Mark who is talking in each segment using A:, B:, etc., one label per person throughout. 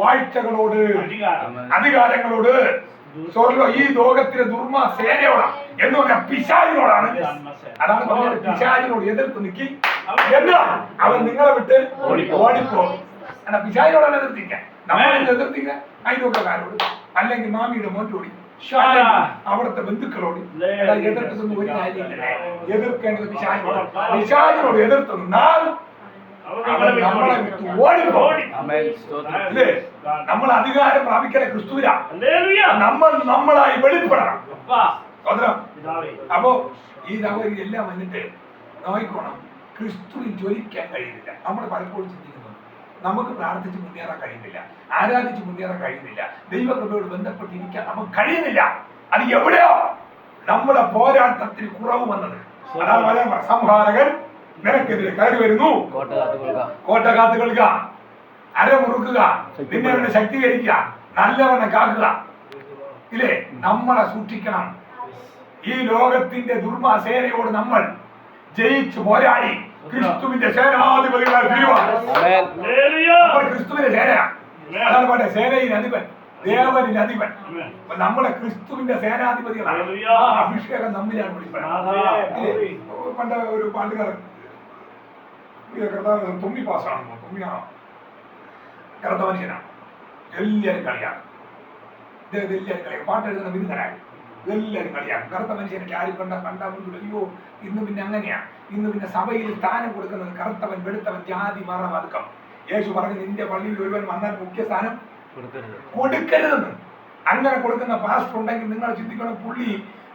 A: വാഴ്ചകളോട് അധികാരങ്ങളോട് ഈ ലോകത്തിലെ ദുർമ സേനയോടാണ് എന്ന് പറഞ്ഞ പിശാചിനോടാണ്. അതാണ് പറഞ്ഞത്, പിശാചിനോട് എതിർത്ത് നിൽക്കി എന്നാ അവൻ നിങ്ങളെ വിട്ട് ഓടിപ്പോകും. എന്നാ പിശാചിനോടാണ് എതിർത്തിക്കാൻ. നമ്മളെ എതിർത്തിക്കാൻ അയൽവക്കക്കാരോട് അല്ലെങ്കിൽ മാമിയുടെ മോറ്റോടി അവിടുത്തെ ബന്ധുക്കളോട് എതിർത്തതൊന്നും ഒരു കാര്യമില്ല. എതിർക്കേണ്ടത് പിശാചിനോട്. പിശാചിനോട് എതിർത്ത് നിന്നാൽ നമ്മളെ വിട്ട് ഓടിപ്പോകും. നമ്മൾ അധികാരം പ്രാപിക്കണ ക്രിസ്തുവിനാ. നമ്മൾ നമ്മളായി വെളിപ്പെടണം. അപ്പോ ഈ സഹോദരി എല്ലാം വന്നിട്ട് നോയിക്കോണം. ക്രിസ്തുവിൽ ജ്വലിക്കാൻ കഴിയുന്നില്ല. നമ്മൾ പലപ്പോഴും ചിന്തിക്കുന്നു നമുക്ക് പ്രാർത്ഥിച്ച് മുന്നേറാൻ കഴിയുന്നില്ല, ആരാധിച്ച് മുന്നേറാൻ കഴിയുന്നില്ല, ദൈവകൃപയോട് ബന്ധപ്പെട്ടിരിക്കാൻ നമുക്ക് കഴിയുന്നില്ല. അത് എവിടെയോ നമ്മുടെ പോരാട്ടത്തിന് കുറവ് വന്നത്. സംഹാരകൻ നിനക്കെതിരെ കയറി വരുന്നു, കോട്ട കാത്തു കൊള്ളുക, അരമുറുക്കുക, നിന്നെ ശക്തീകരിക്കുക, നല്ലവണ്ണം കാക്കുക. ഇല്ലേ, നമ്മളെ സൂക്ഷിക്കണം. ഈ ലോകത്തിന്റെ ദുർമാസേനയോട് നമ്മൾ ജയിച്ചു പോരാടി ക്രിസ്തുവിന്റെ സേനാധിപതികളായി തീരുവാൻ. ക്രിസ്തുവിന്റെ സേനയാണ്. അതാണ് പറഞ്ഞ സേനയിലെ അധിപൻ, ദേവനിന്റെ അധിപൻ. നമ്മളെ ക്രിസ്തുവിന്റെ സേനാധിപതികളാണ്. അഭിഷേകം നമ്മിലാണ് വിളിക്കുന്നത്. പണ്ട് ഒരു പാട്ടുകാരൻ തുമ്മി പാസ്സാണെന്നോ, തുമ്മിയാണോ, കറുത്ത മനുഷ്യനാണ്. എല്ലാവരും കളിയാണ്. ഇദ്ദേഹത്തെ എല്ലാവരും കളിയാണ്. പാട്ടെഴുതുന്ന വിരുദ്ധനായി എല്ലാവരും കളിയാണ്. കറുത്ത മനുഷ്യനെ ആരും കണ്ടാൽ അയ്യോ ഇന്ന് പിന്നെ അങ്ങനെയാണ്. ഇന്ന് പിന്നെ സഭയിൽ സ്ഥാനം കൊടുക്കുന്നത് കറുത്തവൻ, വെളുത്തവൻ, ജാതി, മറ, പതുക്കം. യേശു പറഞ്ഞു നിന്റെ പള്ളിയിൽ ഒരുവൻ വന്നാൽ മുഖ്യ സ്ഥാനം കൊടുക്കരുതെന്ന്. അങ്ങനെ കൊടുക്കുന്ന പാസ്റ്റർ ഉണ്ടെങ്കിൽ നിങ്ങൾ ചിന്തിക്കണം, പുള്ളി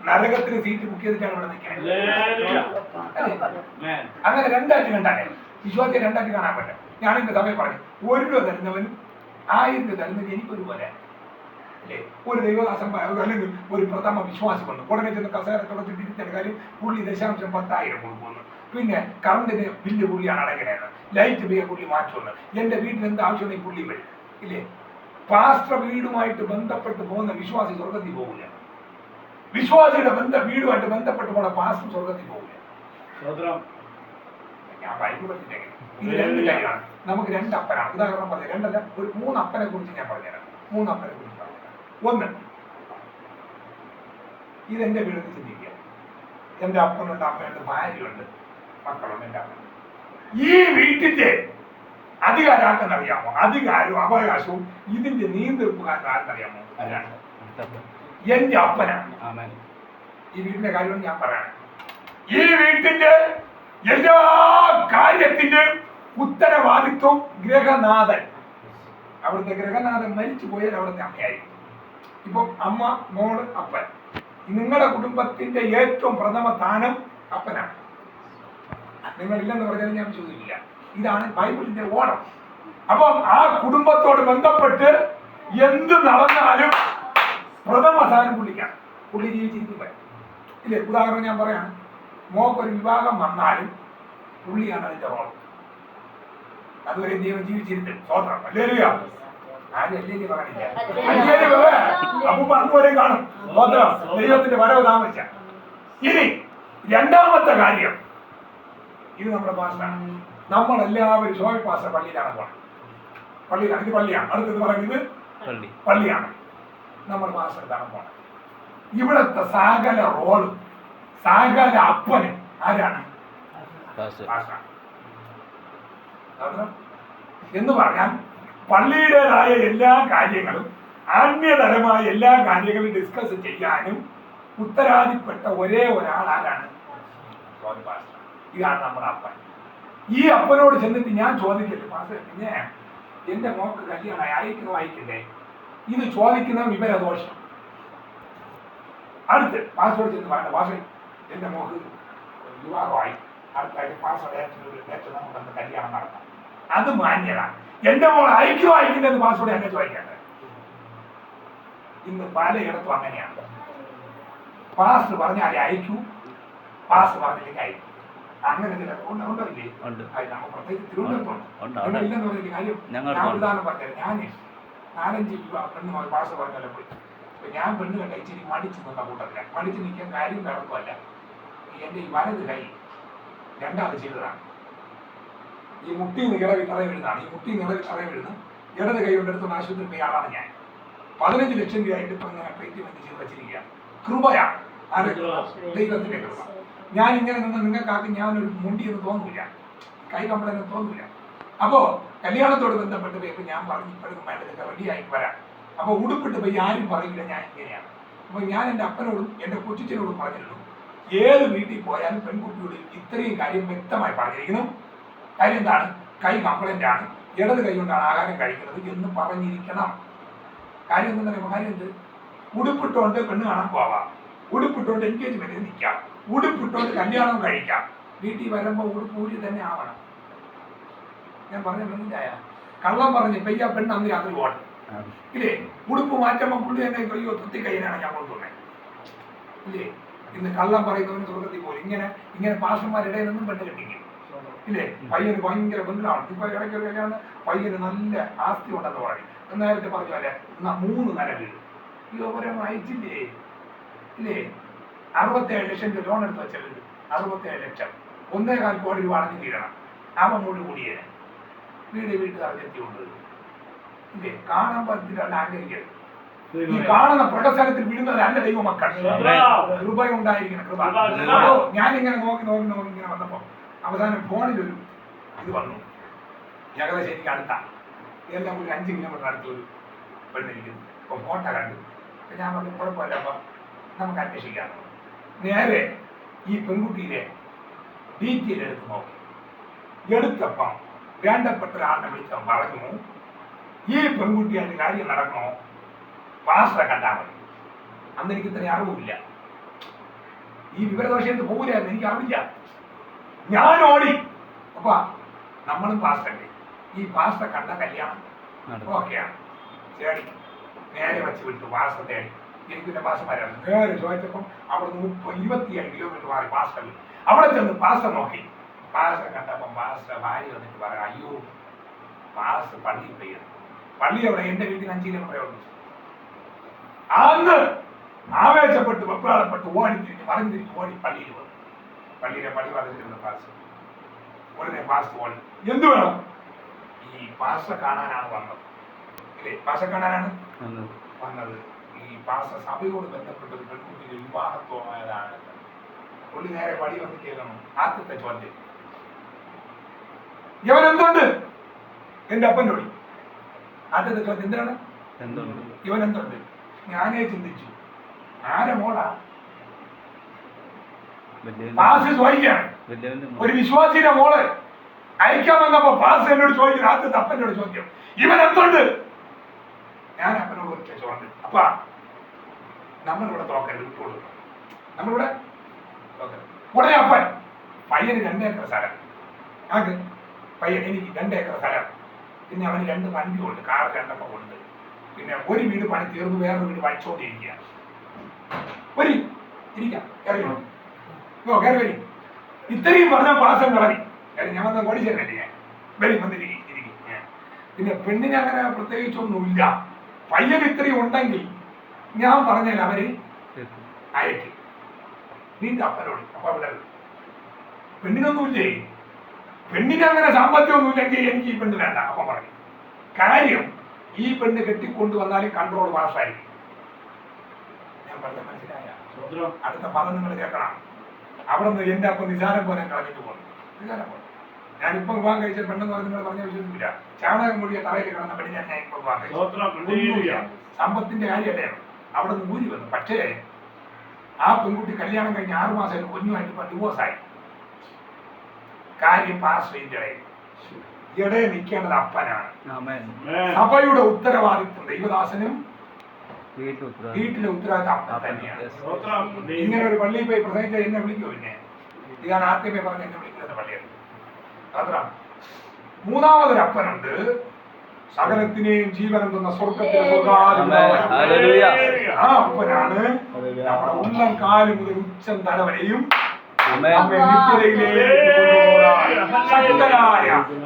A: നരകത്തിന് സീറ്റ് ബുക്ക് ചെയ്തിട്ടാണ് ഇവിടെ നിൽക്കുന്നത്. അങ്ങനെ രണ്ടായിട്ട് കണ്ടാലേ വിശ്വാസിയെ രണ്ടായിട്ട് കാണാൻ പറ്റും. ഞാനെന്റെ സഭയിൽ പറഞ്ഞു, 1 രൂപ തരുന്നവനും 1000 രൂപ തരുന്നവന് എനിക്കൊരു പോലെ അല്ലേ. ഒരു ദൈവദാസൻ അല്ലെങ്കിൽ ഒരു പ്രഥമ വിശ്വാസം വന്നു, ഉടനെ ചെന്ന് കസേര തുടച്ചിട്ടിരിക്കുന്ന കാര്യം പുള്ളി 0.10 കൊടുക്കുന്നു. പിന്നെ കറണ്ടിന് ബില്ല് പുള്ളിയാണ് അടയ്ക്കണേന്ന്, ലൈറ്റ് ബില്ല് പുള്ളി മാറ്റുമെന്ന്. എന്റെ വീട്ടിൽ എന്ത് ആവശ്യമുണ്ടെങ്കിൽ പുള്ളി വരും. ഇല്ലേ, പാസ്റ്റർ വീടുമായിട്ട് ബന്ധപ്പെട്ട് പോകുന്ന വിശ്വാസി സ്വർഗത്തിൽ പോകില്ല. വിശ്വാസിയുടെ വീടുമായിട്ട് ബന്ധപ്പെട്ട് പോണ പാസ്റ്റർ സ്വർഗത്തിൽ പോകില്ല. ഞാൻ ബൈബിൾ പഠിച്ചിട്ടേ ഇത് 2 കാര്യമാണ്. നമുക്ക് 2 അപ്പനാണ്. ഉദാഹരണം പറഞ്ഞു 2 അല്ല, ഒരു 3 അപ്പനെ കുറിച്ച് ഞാൻ പറഞ്ഞുതരാം. 3 അപ്പനെ കുറിച്ച് പറഞ്ഞുതരാം. 1, ഇതെന്റെ വീട്ടിൽ ചിന്തിക്കുക. എന്റെ അപ്പനുണ്ട്, അമ്മയുണ്ട്, ഭാര്യയുണ്ട്, മക്കളുണ്ട്. എന്റെ അപ്പൻ ഈ വീട്ടിന്റെ അധികാരം ആർക്കെന്നറിയാമോ? അധികാരവും അവകാശവും ഇതിന്റെ നിയന്ത്രിപ്പുകാരൻ ആർക്കറിയാമോ? എന്റെ അപ്പനാണ്. ഈ വീടിന്റെ കാര്യമാണ് ഞാൻ പറയണം. ഈ വീട്ടിന്റെ എല്ലാ കാര്യത്തിന്റെ ഉത്തരവാദിത്വം ഗ്രഹനാഥൻ. അവിടുത്തെ ഗ്രഹനാഥൻ മരിച്ചു പോയാൽ അവിടുത്തെ അമ്മയായിരിക്കും. ഇപ്പം അമ്മ, മോള്, അപ്പൻ. നിങ്ങളുടെ കുടുംബത്തിന്റെ ഏറ്റവും പ്രഥമ സ്ഥാനം അപ്പനാണ്. നിങ്ങളില്ലെന്ന് പറഞ്ഞാൽ ഞാൻ ചോദിക്കില്ല. ഇതാണ് ബൈബിളിന്റെ ഓണം. അപ്പം ആ കുടുംബത്തോട് ബന്ധപ്പെട്ട് എന്ത് നടന്നാലും പ്രഥമ സ്ഥാനം പുള്ളിക്കാണ്. പുള്ളി ജീവിച്ചിരിക്കുമ്പോൾ ഇല്ലേ. ഉദാഹരണം ഞാൻ പറയാണ്, മോക്കൊരു വിവാഹം വന്നാലും പുള്ളിയാണ് അതിന്റെ റോൾ. അതുവരെ ദൈവം ജീവിച്ചിരുത്തും. സ്വതന്ത്രം അല്ലേ? ആരും അല്ലേ പറയണില്ല. അപ്പൊ അതുവരെ കാണും സ്വതന്ത്രം, ദൈവത്തിന്റെ വരവ് താമസിച്ച. ഇനി രണ്ടാമത്തെ കാര്യം, ഇത് നമ്മുടെ പാസ്റ്ററാണ്. നമ്മളെല്ലാവരും ശോഭ പാസ്റ്റർ പള്ളിയിലാണ് പോകണം. പള്ളിയിലാണ്, ഇത് പള്ളിയാണ്. അടുത്തത് പറയുന്നത് പള്ളിയാണ്. നമ്മൾ പാസ്റ്റർ ഇതാണ് പോകണം. ഇവിടുത്തെ സകല റോളും സകല അപ്പനും ആരാണ്? എന്ന് പറഞ്ഞാൽ പള്ളിയുടേതായ എല്ലാ കാര്യങ്ങളും ആത്മീയതരമായ എല്ലാ കാര്യങ്ങളും ഡിസ്കസ് ചെയ്യാനും ഉത്തരവാദിപ്പെട്ട ഒരേ ഒരാൾ ആരാണ്? ഇതാണ് നമ്മുടെ അപ്പൻ. ഈ അപ്പനോട് ചെന്നിട്ട് ഞാൻ ചോദിക്കല്ലേ പാസ്റ്റർ, പിന്നെ എന്റെ മോക്ക് കല്യാണം അയക്കണോ അയക്കില്ലേ? ഇത് ചോദിക്കുന്ന വിവരദോഷം. അടുത്ത് പാസ്റ്ററോട് ചെന്ന് പറയണ്ട, പാസ്റ്റർ എന്റെ മോക്ക് വിവാഹമായി, അടുത്തായിട്ട് പാസ്റ്റർ നമുക്ക് കല്യാണം നടത്താം. അത് മാന്യതാണ്. എന്റെ മോൾ അയക്കോ അയക്കില്ലെന്ന് പാസ്റ്ററോട് എന്നെ ചോദിക്കേണ്ടത്. ഇന്ന് പലയിടത്തും അങ്ങനെയാണ്. പാസ്റ്റർ പറഞ്ഞാലേ അയക്കൂ, പാസ്റ്റർ പറഞ്ഞില്ലെങ്കിൽ അയക്കും. അങ്ങനെ ഉണ്ടല്ലേ? പ്രത്യേകിച്ച് തിരുവനന്തപുരത്തുണ്ട്. ഇല്ലെന്ന് പറഞ്ഞിട്ട് കാര്യം ഞാൻ ഉദാഹരണം പറഞ്ഞത്, ഞാൻ 4-5 പെണ്ണുമാർ പാസ്റ്റർ പറഞ്ഞല്ലോ പോയി. അപ്പൊ ഞാൻ പെണ്ണ് കണ്ട ഇച്ചിരി മടിച്ചു നിന്ന കൂട്ടത്തില്ല. മടിച്ചു നിൽക്കാൻ കാര്യം നടക്കുമല്ല, എന്റെ ഈ വലത് കൈ രണ്ടാമത് ചെയ്തതാണ്. ഈ മുട്ടി നിറവി തറ വീഴുന്നതാണ്. ഈ മുട്ടി നിറവി തറ വീഴുന്ന ഇടത് കൈ കൊണ്ടെടുത്തുകൊണ്ട് ആശുപത്രി പോയ ആളാണ് ഞാൻ. 15 ലക്ഷം രൂപയായിട്ട് ഇപ്പൊ ഇങ്ങനെ ട്രീറ്റ്മെന്റ് ചെയ്ത് വെച്ചിരിക്കുകയാണ്. കൃപയാണ്, ദൈവത്തിന്റെ കൃപ. ഞാൻ ഇങ്ങനെ നിന്ന് നിങ്ങൾക്കാർക്ക് ഞാനൊരു മുണ്ടിയെന്ന് തോന്നില്ല, കൈ കമ്പളെന്ന് തോന്നില്ല. അപ്പോ കല്യാണത്തോട് ബന്ധപ്പെട്ട് പോയപ്പോൾ ഞാൻ പറഞ്ഞു ഇപ്പോഴും വേണ്ടതൊക്കെ റെഡിയായിട്ട് വരാം. അപ്പൊ ഉടുപ്പിട്ട് പോയി ആരും പറയില്ല ഞാൻ ഇങ്ങനെയാണ്. അപ്പൊ ഞാൻ എൻ്റെ അപ്പനോടും എൻ്റെ കൊച്ചിച്ചനോടും പറഞ്ഞിട്ടുള്ളൂ, ഏത് വീട്ടിൽ പോയാലും പെൺകുട്ടിയോട് ഇത്രയും കാര്യം വ്യക്തമായി പറഞ്ഞിരിക്കണം. കാര്യം എന്താണ്? കൈ കംപ്ലൈന്റ് ആണ്, ഇടത് കൈ കൊണ്ടാണ് ആഹാരം കഴിക്കുന്നത് എന്ന് പറഞ്ഞിരിക്കണം. കാര്യം എന്താ പറയുക? കാര്യം എന്ത്? ഉടുപ്പിട്ടുകൊണ്ട് പെണ്ണ് കാണാൻ പോവാം, ഉടുപ്പിട്ടുകൊണ്ട് എൻഗേജ്മെന്റിൽ നിൽക്കാം, ഉടുപ്പിട്ടുകൊണ്ട് കല്യാണം കഴിക്കാം. വീട്ടിൽ വരുമ്പോൾ ഉടുപ്പ് ഊരി തന്നെ ആവണം. ഞാൻ പറഞ്ഞ മനസ്സിലായ? കള്ളം പറഞ്ഞ് ഇപ്പൊ ഈ പെണ്ണ് അന്ന് രാത്രി പോകണം ഇല്ലേ? ഉടുപ്പ് മാറ്റുമ്പോൾ പുള്ളി തന്നെ കയ്യോ തൃത്തി കയ്യിലാണ് ഞാൻ കൊണ്ടുവന്നത് ഇല്ലേ? ഇന്ന് കള്ളം പറയുന്നവന് സ്വർഗത്തിൽ പോലും ഇങ്ങനെ പാഷന്മാരുടെ നിന്നും പെണ്ണ് കെട്ടിക്കും ഇല്ലേ? പയ്യന് ഭയങ്കര ബന്ധമാണ്. ഇപ്പൊ ഇടയ്ക്കൊരു കല്യാണം പയ്യന് നല്ല ആസ്തി ഉണ്ടെന്ന് പറയും. നേരത്തെ പറഞ്ഞ പോലെ 3 നില വീട് ഇവരെ അയച്ചില്ലേ ഇല്ലേ? 67 ലക്ഷം രൂപ ലോൺ എടുത്ത് വെച്ച വീട്, 67 ലക്ഷം, 1.25 കോടി രൂപ അടഞ്ഞു തീരണം. അവൻ മുഴുവൻ കൂടിയേനെ വീട്ടുകാർ എത്തിക്കൊണ്ട് ഇല്ലേ? കാണാൻ പറ്റില്ല ആഗ്രഹിക്കരുത്. ഈ കാണുന്ന പ്രകസനത്തിൽ വീഴുന്നത് അല്ല ദൈവമക്കൾ. കൃപ ഉണ്ടായിരിക്കണം, കൃപ. അപ്പോ ഞാനിങ്ങനെ നോക്കി ഇങ്ങനെ വന്നപ്പോ അവസാനം ഫോണിലൊരു ഇത് വന്നു. ഏകദേശം എനിക്ക് അടുത്താണ്, എല്ലാം കൂടി 5 കിലോമീറ്റർ അടുത്തൊരു പെണ്ണിരിക്കുന്നു. അപ്പൊ ഫോട്ടോ കണ്ടു. ഞാൻ പറഞ്ഞു കുഴപ്പമില്ല, അപ്പം നമുക്ക് അന്വേഷിക്കാം. നേരെ ഈ പെൺകുട്ടിയിലെ ഡീറ്റെയിൽ എടുത്ത് നോക്കി. എടുത്തപ്പം വേണ്ടപ്പെട്ട ഒരാളിനെ വിളിച്ചവൻ പറഞ്ഞു, ഈ പെൺകുട്ടിയായിട്ട് കാര്യം നടക്കണോ പാസ്റ്ററെ കണ്ടാൽ മതി. അന്ന് എനിക്ക് ഇത്ര അറിവില്ല, ഈ വിവരദോഷത്ത് പോകില്ലായിരുന്നു, എനിക്ക് അറിവില്ല. ഞാൻ ഓടി. അപ്പൊ നമ്മളും പാസ്റ്ററല്ലേ, ഈ പാസ്റ്ററെ കണ്ട കല്യാണം ഓക്കെയാണ്. തേടി നേരെ വെച്ച് വിട്ടു, പാസ്റ്റർ തേടി. എനിക്ക് പിന്നെ പാസ്റ്റർമാരാണ്. നേരെ ചോദിച്ചപ്പം അവിടെ 27 കിലോമീറ്റർ മാറി പാസ്റ്റർ. അവിടെ ചെന്ന് പാസ്റ്റർ നോക്കി. പാസ്റ്റർ കണ്ടപ്പം പാസ്റ്റർ ഭാര്യ വന്നിട്ട് പറയാം, അയ്യോ പാസ്റ്റർ പള്ളിയിൽ പോയത്. പള്ളി അവിടെ എൻ്റെ വീട്ടിൽ 5 കിലോമീറ്റർ ഉണ്ട്. അന്ന് ആവേശപ്പെട്ട് വെപ്രാളപ്പെട്ട് ഓടിത്തിരിഞ്ഞ് ഓടി പള്ളിയിൽ വന്നു. പള്ളിയിലെ പള്ളി പറഞ്ഞിരുന്ന പാസ്റ്റർ ഉടനെ പാസ്റ്റർ ഓടി. എന്ത് വേണം? ഈ പാസ്റ്റർ കാണാനാണ് വന്നത് അല്ലേ? പാസ്റ്റർ കാണാനാണ് വന്നത്. ഈ പാസ്റ്റർ സഭയോട് ബന്ധപ്പെട്ട ഒരു പെൺകുട്ടിയുടെ വിവാഹത്വമായതാണ്. പുള്ളി നേരെ പടി വന്ന് കേൾക്കണം. ആദ്യത്തെ ചോദ്യം, ഇവൻ എന്തുണ്ട്? എന്റെ അപ്പനോടി. ആദ്യത്തെ ചോദ്യം എന്താണ്? ഇവൻ എന്തുണ്ട്? ഞാനേ ചിന്തിച്ചു, ആരെ മോളാ? പാസ് ചോദിക്കാണ്. ഒരു വിശ്വാസിയുടെ മോള് അയക്കാൻ വന്നപ്പോ പാസ് എന്നോട് ചോദിക്കുന്നു, ആദ്യത്തെ അപ്പനോട് ചോദ്യം, ഇവൻ എന്തുണ്ട്? ഞാൻ അപ്പനോട് ഒറ്റ ചോദ്യം, അപ്പാ നമ്മളിവിടെ തോക്കരുത്, വിട്ടോളൂ, നമ്മളിവിടെ തോക്കരുത്. ഉടനെ അപ്പൻ, പയ്യന് 2 ഏക്കർ സ്ഥലം, ഞങ്ങൾക്ക് പയ്യൻ എനിക്ക് 2 ഏക്കർ സ്ഥലം, പിന്നെ അവന് 2 വണ്ടിയുണ്ട്, കാർ 2 ഉണ്ട്, പിന്നെ ഒരു വീട് പണി തീർന്നു, വേറൊരു വീട് പണിച്ചോണ്ടിരിക്കുക. ഇരിക്കാം, കയറി വരി. ഇത്രയും പറഞ്ഞ പാസം കളറി. ഞാൻ വന്ന കൊടിച്ചേരല്ലേ, ഞാൻ വരി വന്നിരിക്കും. പിന്നെ പെണ്ണിന് അങ്ങനെ പ്രത്യേകിച്ചൊന്നുമില്ല. പയ്യൻ ഇത്രയും ഉണ്ടെങ്കിൽ ഞാൻ പറഞ്ഞാൽ അവര് അയക്കും. നീന്റെ അപ്പനോട്. അപ്പൊ അവിടെ പെണ്ണിനൊന്നുമില്ലേ, പെണ്ണിന് അങ്ങനെ സാമ്പത്തികമൊന്നുമില്ലെങ്കിൽ എനിക്ക് ഈ പെണ്ണ് വേണ്ട. അപ്പം പറഞ്ഞു, കാര്യം ഈ പെണ്ണ് കെട്ടിക്കൊണ്ടുവന്നാലും കൺട്രോൾ പാസ്സായിരിക്കും. ഞാൻ പറഞ്ഞ മനസ്സിലായ? അടുത്ത പദം നിങ്ങൾ കേൾക്കണം. അവിടെ നിന്ന് എന്റെ അപ്പം നിസാരം പോലെ കളഞ്ഞിട്ട് പോകുന്നു. നിസാരം പോലെ ഞാനിപ്പം വിവാഹം കഴിച്ച പെണ്ണെന്ന് പറഞ്ഞ് നിങ്ങൾ പറഞ്ഞ വിശ്വസിക്കില്ല. ചാണകം മുടിയ തറയിൽ കിടന്ന പെണ്ണിനെ ഞാൻ ഇപ്പൊ വിവാഹം കഴിച്ചു. സമ്പത്തിന്റെ കാര്യമല്ലേ. അവിടെ നിന്ന് ഊരി വന്നു. പക്ഷേ ആ പെൺകുട്ടി കല്യാണം കഴിഞ്ഞ് 6 മാസം കുഞ്ഞുമായിട്ട് ഇപ്പൊ ഡിവോഴ്സായി. കാര്യം പാസ്വേന്റെ ഇടയിൽ നിൽക്കേണ്ടത് അപ്പനാണ്. സഭയുടെ ഉത്തരവാദിത്വം ദൈവദാസനും വീട്ടിലെ ഉത്തരവാദിത്വം അപ്പൻ തന്നെയാണ്. ഇങ്ങനെ ഒരു പള്ളിയിൽ പോയി പ്രസംഗിച്ചാൽ എന്നെ വിളിക്കുമോ? പിന്നെ ഇതാണ് ആദ്യമേ പറഞ്ഞ എന്നെ വിളിക്കുന്നത് പള്ളിയാണ്. അത്ര മൂന്നാമതൊരു അപ്പനുണ്ട്, സകലത്തിനെയും ജീവനം തന്ന സ്വർഗത്തിലെ ആ അപ്പനാണ് നമ്മുടെ ഉള്ളം കാല് മുതൽ ഉച്ചം തല വരെയും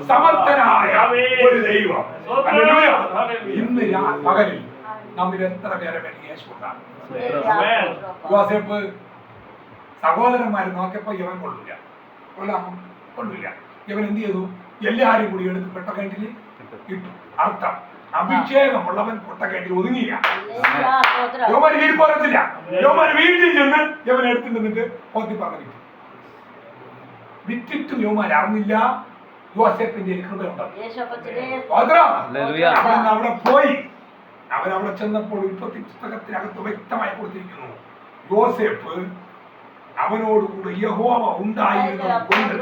A: സമർത്ഥനായ ഒരു ദൈവം. ഇന്ന് പകലിൽ നമ്മിൽ എത്ര പേരെ വേണ്ടി യേശുണ്ടാകും. യോസേപ്പ് സഹോദരന്മാര് നോക്കിയപ്പോ ഇവൻ കൊള്ളില്ല. ഇവൻ എന്ത് ചെയ്തു? എല്ലാരും കൂടി എടുത്ത് പെട്ട കിണറ്റിൽ ഇട്ടു. അർത്ഥം അഭിഷേകമുള്ളവൻ പൊട്ടക്കേട്ടിൽ ഒതുങ്ങിയില്ല. യോമാര് കീഴ്പോരത്തില്ല. യോമാര് വീട്ടിൽ ചെന്ന് യവൻ എടുത്തു നിന്നിട്ട് പോത്തി പറഞ്ഞു വിറ്റിട്ടും യോമാര് അറിഞ്ഞില്ല യോസേപ്പിന്റെ കൃപയുണ്ടെന്ന്. അവൻ അവിടെ പോയി. അവനവിടെ ചെന്നപ്പോൾ ഉൽപ്പത്തി പുസ്തകത്തിനകത്ത് വ്യക്തമായി കൊടുത്തിരിക്കുന്നു, യോസേപ്പ് അവനോടുകൂടെ യഹോവ ഉണ്ടായിരുന്നത് കൊണ്ട്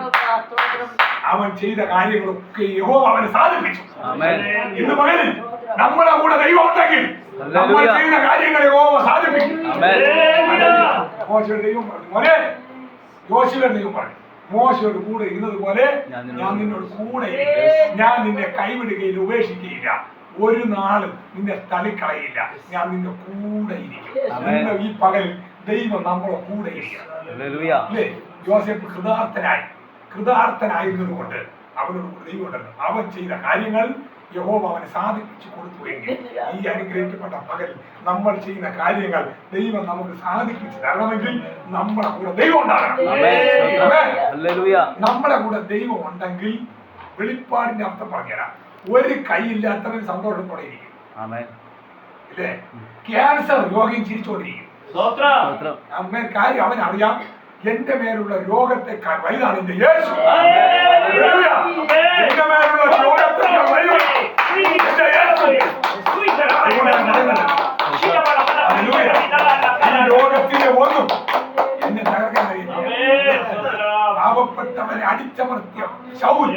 A: അവൻ ചെയ്ത കാര്യങ്ങളൊക്കെ യഹോവ അവനെ സാധിപ്പിച്ചു. ഇന്ന് പകലിൽ നമ്മുടെ കൂടെ ദൈവം ഉണ്ടെങ്കിൽ നമ്മൾ ചെയ്യുന്ന കാര്യങ്ങൾ യഹോവ സാധിപ്പിക്കും. മോശയുടെ ദൈവം പറഞ്ഞു, മോനെ, യോശുവയുടെ ദൈവം പറഞ്ഞു, മോശയോട് കൂടെ ഇരുന്നത് പോലെ ഞാൻ നിന്നോട് കൂടെ, ഞാൻ നിന്നെ കൈവിടുകയില്ല, ഉപേക്ഷിക്കുകയില്ല, ഒരു നാളും നിന്നെ തള്ളിക്കളയില്ല, ഞാൻ നിന്റെ കൂടെ ഇരിക്കും. ഈ പകൽ ദൈവം നമ്മളെ കൂടെ ഇരിക്കണം. യോസേഫ് കൃതാർത്ഥനായിരുന്നത് കൊണ്ട് അവനോട് കൂടെ ദൈവം ഉണ്ടായിരുന്നു. അവൻ ചെയ്ത കാര്യങ്ങൾ യഹോവ അവനെ സാധിപ്പിച്ചു കൊടുത്തുവെങ്കിൽ ഈ അനുഗ്രഹിക്കപ്പെട്ട പകൽ നമ്മൾ ചെയ്യുന്ന കാര്യങ്ങൾ ദൈവം നമുക്ക് സാധിപ്പിച്ചു തരണമെങ്കിൽ നമ്മുടെ കൂടെ ദൈവം ഉണ്ടാകണം. നമ്മുടെ കൂടെ ദൈവം ഉണ്ടെങ്കിൽ വെളിപ്പാടിന്റെ അർത്ഥം പറഞ്ഞുതരാം, ഒരു കൈയില്ലാത്തവൻ സന്തോഷത്തോടെ ഇരിക്കും. ഇല്ലേ? ക്യാൻസർ രോഗിയും ചിരിച്ചോണ്ടിരിക്കും. അമ്മേ കാര്യം അവൻ അറിയാം, എന്റെ മേലുള്ള രോഗത്തെക്കാൾ വലുതാണ് എന്റെ യേശു. എന്റെ മേലുള്ള രോഗത്തെക്കാൾ വലുതാണ് എന്റെ യേശു. ഈ രോഗത്തിന്റെ ഒന്നും എന്നെ തകർക്കാൻ കഴിയുന്നു. പാവപ്പെട്ടവനെ അടിച്ചമർത്തിയ ശൗൽ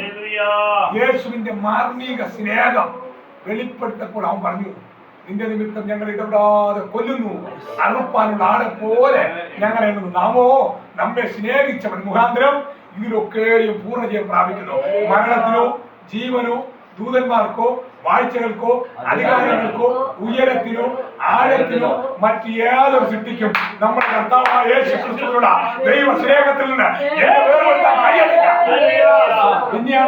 A: യേശുവിന്റെ മാർമിക സ്നേഹം വെളിപ്പെടുത്തപ്പോൾ അവൻ പറഞ്ഞു, നിന്റെ നിമിത്തം ഞങ്ങൾ ഇടപെടാതെ കൊല്ലുന്നു, അറുപ്പാനുള്ള ആളെ പോലെ ഞങ്ങളെ നാമോ നമ്മെ സ്നേഹിച്ചവൻ മുഖാന്തരം ഇതിലൊക്കെയും പൂർണ്ണജയം പ്രാപിക്കുന്നു. മരണത്തിനോ ജീവനോ ദൂതന്മാർക്കോ വാഴ്ചകൾക്കോ അധികാരങ്ങൾക്കോ ഉയരത്തിനോ ആഴത്തിനോ മറ്റ് ഏതൊരു സൃഷ്ടിക്കും നമ്മുടെ കർത്താവായ യേശു ക്രിസ്തുവിനുള്ള ദൈവ സ്നേഹത്തിൽ നിന്ന് എന്നെ വേർപെടുത്താൻ കഴിയത്തില്ല. പിന്നെയാണ്